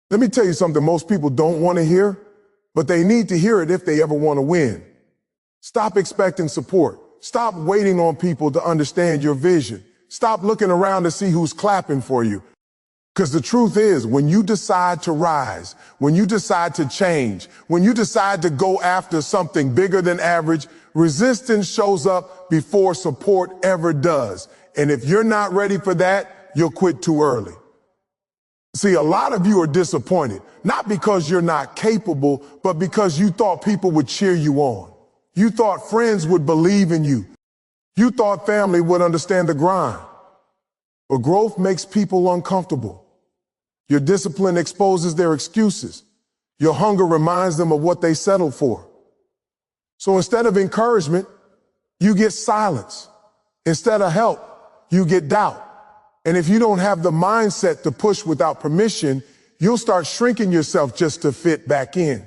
Let me tell you something most people don't want to hear, but they need to hear it if they ever want to win. Stop expecting support. Stop waiting on people to understand your vision. Stop looking around to see who's clapping for you. Because the truth is, when you decide to rise, when you decide to change, when you decide to go after something bigger than average, resistance shows up before support ever does. And if you're not ready for that, you'll quit too early. See, a lot of you are disappointed, not because you're not capable, but because you thought people would cheer you on. You thought friends would believe in you. You thought family would understand the grind. But growth makes people uncomfortable. Your discipline exposes their excuses. Your hunger reminds them of what they settled for. So instead of encouragement, you get silence. Instead of help, you get doubt. And if you don't have the mindset to push without permission, you'll start shrinking yourself just to fit back in.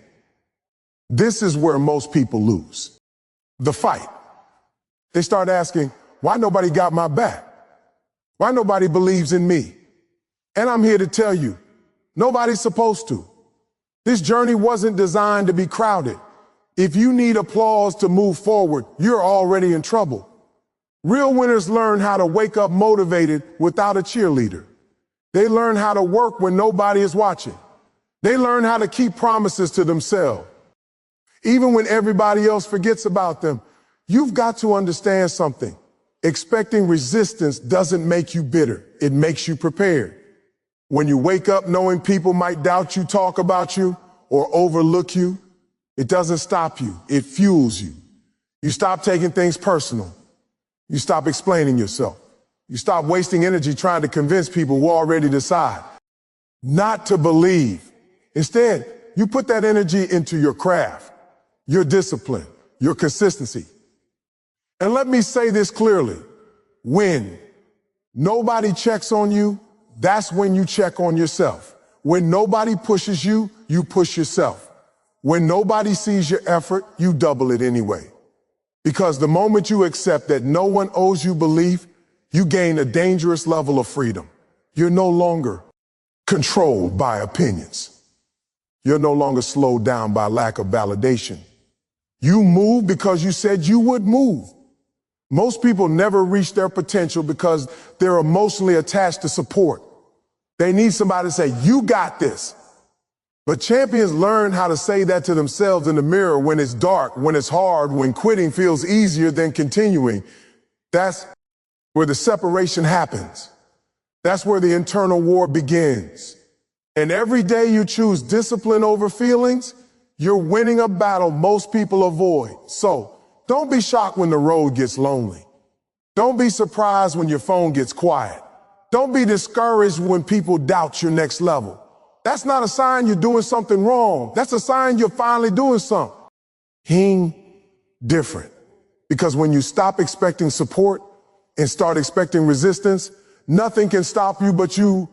This is where most people lose. The fight. They start asking, why nobody got my back? Why nobody believes in me? And I'm here to tell you, nobody's supposed to. This journey wasn't designed to be crowded. If you need applause to move forward, you're already in trouble. Real winners learn how to wake up motivated without a cheerleader. They learn how to work when nobody is watching. They learn how to keep promises to themselves. Even when everybody else forgets about them, you've got to understand something. Expecting resistance doesn't make you bitter. It makes you prepared. When you wake up knowing people might doubt you, talk about you, or overlook you, it doesn't stop you. It fuels you. You stop taking things personal. You stop explaining yourself. You stop wasting energy trying to convince people who already decide not to believe. Instead, you put that energy into your craft, your discipline, your consistency. And let me say this clearly. When nobody checks on you, that's when you check on yourself. When nobody pushes you, you push yourself. When nobody sees your effort, you double it anyway. Because the moment you accept that no one owes you belief, you gain a dangerous level of freedom. You're no longer controlled by opinions. You're no longer slowed down by lack of validation. You move because you said you would move. Most people never reach their potential because they're emotionally attached to support. They need somebody to say, you got this. But champions learn how to say that to themselves in the mirror when it's dark, when it's hard, when quitting feels easier than continuing. That's where the separation happens. That's where the internal war begins. And every day you choose discipline over feelings, you're winning a battle most people avoid. So don't be shocked when the road gets lonely. Don't be surprised when your phone gets quiet. Don't be discouraged when people doubt your next level. That's not a sign you're doing something wrong. That's a sign you're finally doing something different. Because when you stop expecting support and start expecting resistance, nothing can stop you but you.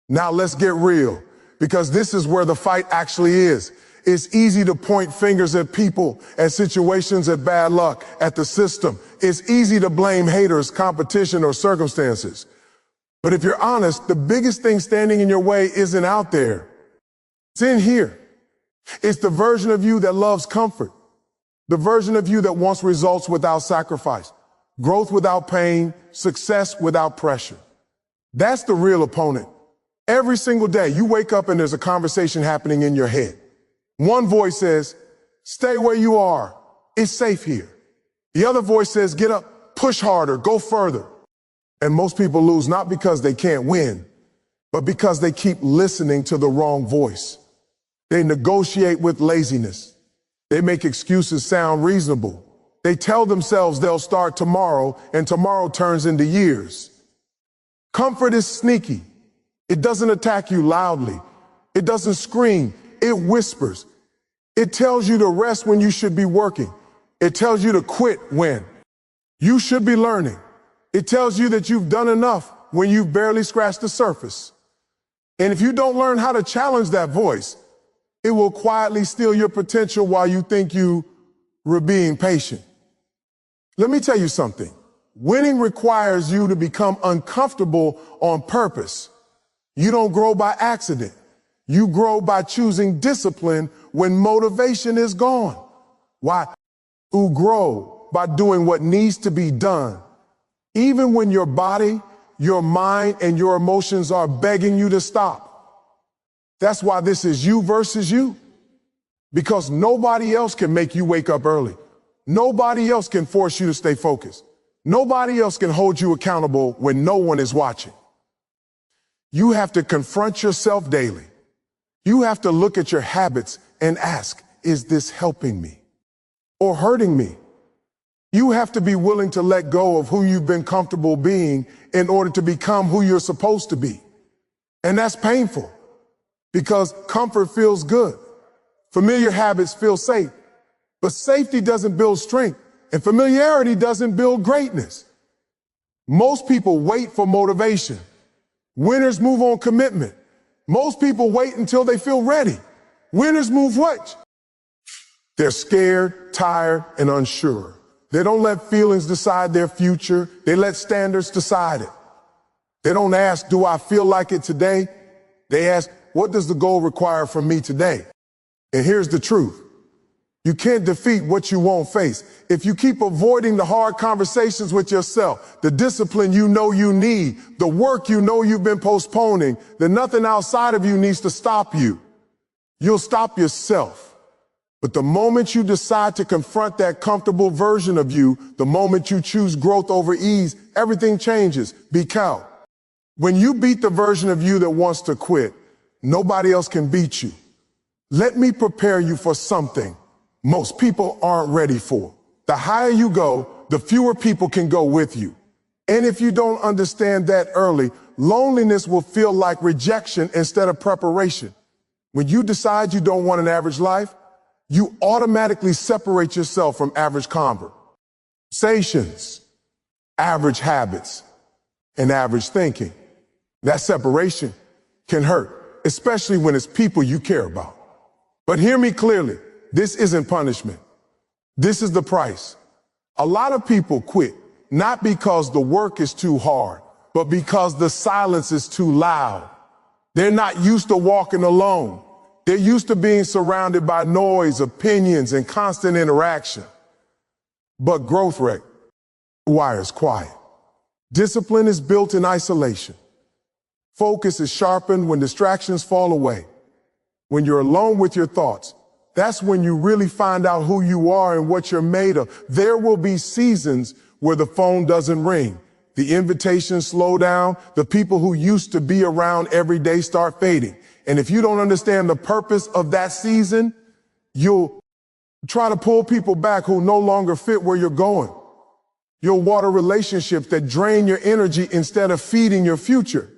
Now let's get real, because this is where the fight actually is. It's easy to point fingers at people, at situations, at bad luck, at the system. It's easy to blame haters, competition, or circumstances. But if you're honest, the biggest thing standing in your way isn't out there. It's in here. It's the version of you that loves comfort. The version of you that wants results without sacrifice, growth without pain, success without pressure. That's the real opponent. Every single day you wake up and there's a conversation happening in your head. One voice says, stay where you are. It's safe here. The other voice says, get up, push harder, go further. And most people lose not because they can't win, but because they keep listening to the wrong voice. They negotiate with laziness. They make excuses sound reasonable. They tell themselves they'll start tomorrow, and tomorrow turns into years. Comfort is sneaky. It doesn't attack you loudly. It doesn't scream. It whispers. It tells you to rest when you should be working. It tells you to quit when you should be learning. It tells you that you've done enough when you've barely scratched the surface. And if you don't learn how to challenge that voice, it will quietly steal your potential while you think you were being patient. Let me tell you something. Winning requires you to become uncomfortable on purpose. You don't grow by accident. You grow by choosing discipline when motivation is gone. Why? You grow by doing what needs to be done, even when your body, your mind, and your emotions are begging you to stop. That's why this is you versus you. Because nobody else can make you wake up early. Nobody else can force you to stay focused. Nobody else can hold you accountable when no one is watching. You have to confront yourself daily. You have to look at your habits and ask, is this helping me or hurting me? You have to be willing to let go of who you've been comfortable being in order to become who you're supposed to be. And that's painful because comfort feels good. Familiar habits feel safe, but safety doesn't build strength and familiarity doesn't build greatness. Most people wait for motivation. Winners move on commitment. Most people wait until they feel ready. Winners move what? They're scared, tired, and unsure. They don't let feelings decide their future. They let standards decide it. They don't ask, do I feel like it today? They ask, what does the goal require from me today? And here's the truth. You can't defeat what you won't face. If you keep avoiding the hard conversations with yourself, the discipline you know you need, the work you know you've been postponing, then nothing outside of you needs to stop you. You'll stop yourself. But the moment you decide to confront that comfortable version of you, the moment you choose growth over ease, everything changes. Be cow. When you beat the version of you that wants to quit, nobody else can beat you. Let me prepare you for something most people aren't ready for. The higher you go, the fewer people can go with you. And if you don't understand that early, loneliness will feel like rejection instead of preparation. When you decide you don't want an average life, you automatically separate yourself from average conversations, average habits, and average thinking. That separation can hurt, especially when it's people you care about. But hear me clearly. This isn't punishment. This is the price. A lot of people quit, not because the work is too hard, but because the silence is too loud. They're not used to walking alone. They're used to being surrounded by noise, opinions, and constant interaction. But growth requires quiet. Discipline is built in isolation. Focus is sharpened when distractions fall away. When you're alone with your thoughts, that's when you really find out who you are and what you're made of. There will be seasons where the phone doesn't ring. The invitations slow down. The people who used to be around every day start fading. And if you don't understand the purpose of that season, you'll try to pull people back who no longer fit where you're going. You'll water relationships that drain your energy instead of feeding your future.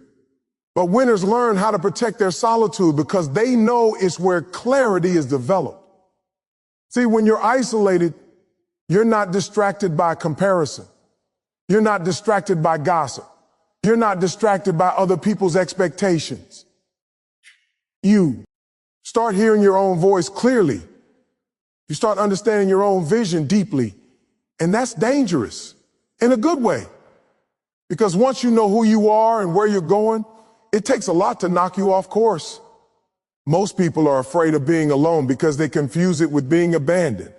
But winners learn how to protect their solitude because they know it's where clarity is developed. See, when you're isolated, you're not distracted by comparison. You're not distracted by gossip. You're not distracted by other people's expectations. You start hearing your own voice clearly. You start understanding your own vision deeply. And that's dangerous in a good way. Because once you know who you are and where you're going, it takes a lot to knock you off course. Most people are afraid of being alone because they confuse it with being abandoned.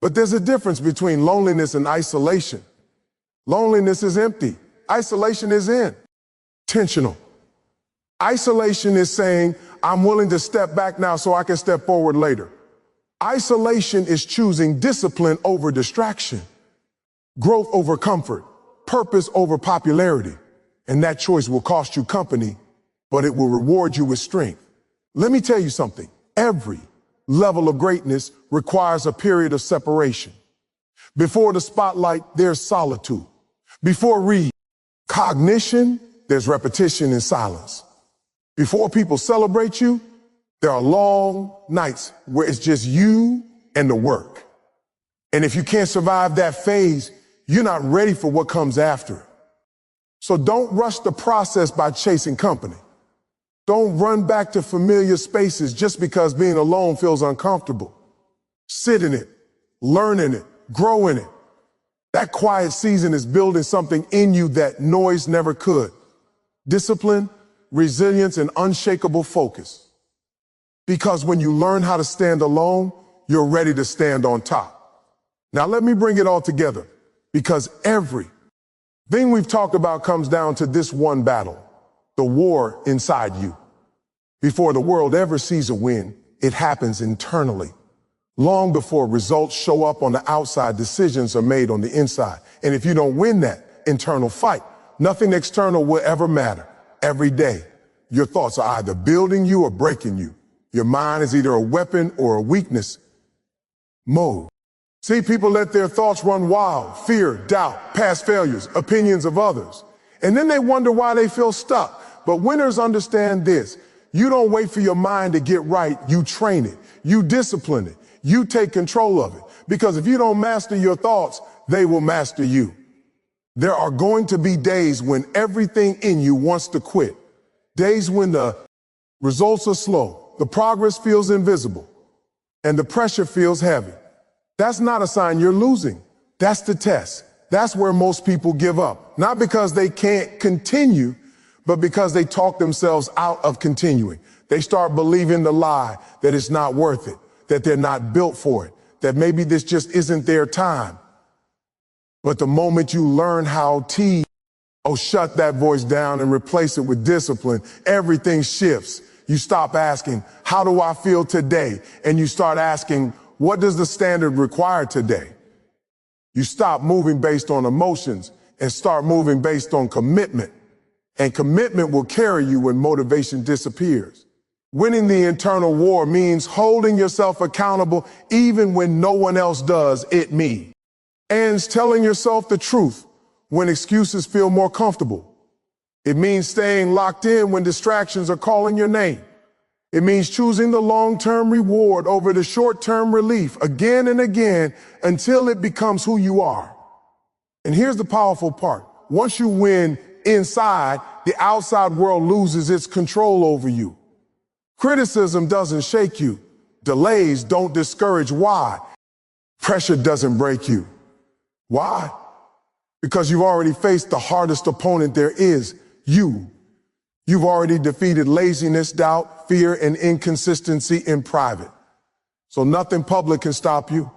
But there's a difference between loneliness and isolation. Loneliness is empty. Isolation is intentional. Isolation is saying, I'm willing to step back now so I can step forward later. Isolation is choosing discipline over distraction, growth over comfort, purpose over popularity. And that choice will cost you company, but it will reward you with strength. Let me tell you something. Every level of greatness requires a period of separation. Before the spotlight, there's solitude. Before recognition, there's repetition and silence. Before people celebrate you, there are long nights where it's just you and the work. And if you can't survive that phase, you're not ready for what comes after. So don't rush the process by chasing company. Don't run back to familiar spaces just because being alone feels uncomfortable. Sit in it, learn in it, grow in it. That quiet season is building something in you that noise never could. Discipline, resilience, and unshakable focus. Because when you learn how to stand alone, you're ready to stand on top. Now let me bring it all together, because everything we've talked about comes down to this one battle, the war inside you. Before the world ever sees a win, it happens internally. Long before results show up on the outside, decisions are made on the inside. And if you don't win that internal fight, nothing external will ever matter. Every day, your thoughts are either building you or breaking you. Your mind is either a weapon or a weakness mode. See, people let their thoughts run wild, fear, doubt, past failures, opinions of others. And then they wonder why they feel stuck. But winners understand this. You don't wait for your mind to get right. You train it. You discipline it. You take control of it. Because if you don't master your thoughts, they will master you. There are going to be days when everything in you wants to quit. Days when the results are slow, the progress feels invisible, and the pressure feels heavy. That's not a sign you're losing. That's the test. That's where most people give up. Not because they can't continue, but because they talk themselves out of continuing. They start believing the lie that it's not worth it, that they're not built for it, that maybe this just isn't their time. But the moment you learn how to shut that voice down and replace it with discipline, everything shifts. You stop asking, how do I feel today? And you start asking, what does the standard require today? You stop moving based on emotions and start moving based on commitment. And commitment will carry you when motivation disappears. Winning the internal war means holding yourself accountable even when no one else does. It means telling yourself the truth when excuses feel more comfortable. It means staying locked in when distractions are calling your name. It means choosing the long-term reward over the short-term relief again and again until it becomes who you are. And here's the powerful part. Once you win inside, the outside world loses its control over you. Criticism doesn't shake you. Delays don't discourage. Why? Pressure doesn't break you. Why? Because you've already faced the hardest opponent there is, you. You've already defeated laziness, doubt, fear, and inconsistency in private. So nothing public can stop you.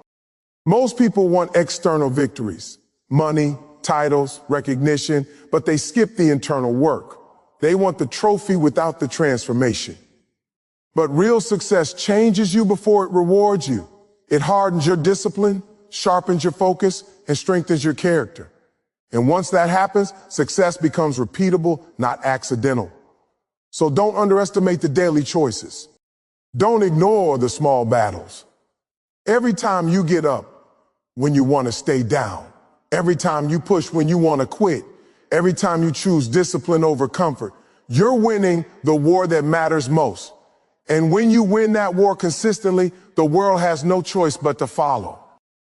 Most people want external victories, money, titles, recognition, but they skip the internal work. They want the trophy without the transformation. But real success changes you before it rewards you. It hardens your discipline, sharpens your focus, and strengthens your character. And once that happens, success becomes repeatable, not accidental. So don't underestimate the daily choices. Don't ignore the small battles. Every time you get up when you want to stay down, every time you push when you want to quit, every time you choose discipline over comfort, you're winning the war that matters most. And when you win that war consistently, the world has no choice but to follow.